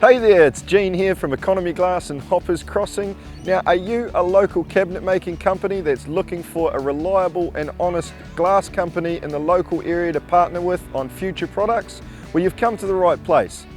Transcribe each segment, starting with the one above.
Hey there, it's Gene here from Economy Glass and Hoppers Crossing. Now, are you a local cabinet making company that's looking for a reliable and honest glass company in the local area to partner with on future products? Well, you've come to the right place.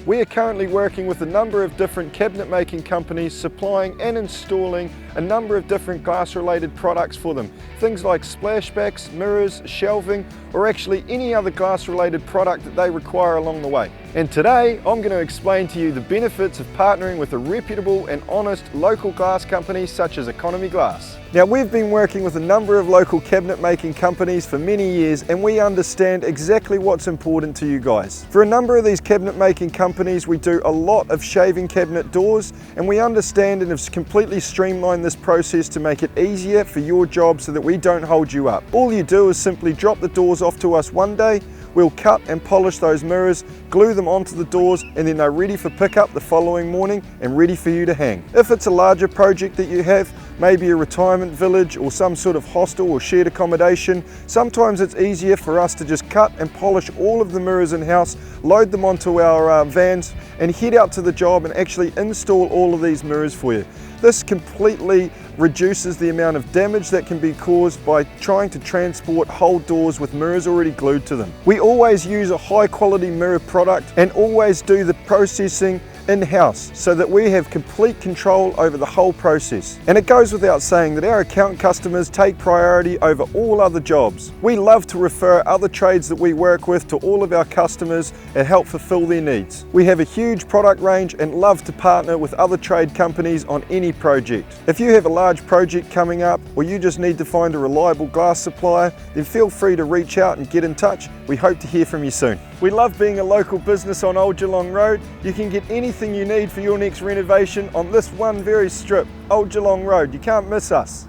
We are currently working with a number of different cabinet making companies supplying and installing a number of different glass related products for them. Things like splashbacks, mirrors, shelving, or actually any other glass related product that they require along the way. And today I'm going to explain to you the benefits of partnering with a reputable and honest local glass company such as Economy Glass. Now, we've been working with a number of local cabinet making companies for many years, and we understand exactly what's important to you guys. For a number of these cabinet making companies, we do a lot of shaving cabinet doors, and we understand and have completely streamlined this process to make it easier for your job so that we don't hold you up. All you do is simply drop the doors off to us one day. We'll cut and polish those mirrors, glue them onto the doors, and then they're ready for pickup the following morning and ready for you to hang. If it's a larger project that you have, maybe a retirement village or some sort of hostel or shared accommodation, sometimes it's easier for us to just cut and polish all of the mirrors in-house, load them onto our vans, and head out to the job and actually install all of these mirrors for you. This completely reduces the amount of damage that can be caused by trying to transport whole doors with mirrors already glued to them. We always use a high quality mirror product and always do the processing in-house so that we have complete control over the whole process. And it goes without saying that our account customers take priority over all other jobs. We love to refer other trades that we work with to all of our customers and help fulfill their needs. We have a huge product range and love to partner with other trade companies on any project. If you have a large project coming up or you just need to find a reliable glass supplier, then feel free to reach out and get in touch. We hope to hear from you soon. We love being a local business on Old Geelong Road. You can get anything you need for your next renovation on this one very strip, Old Geelong Road. You can't miss us.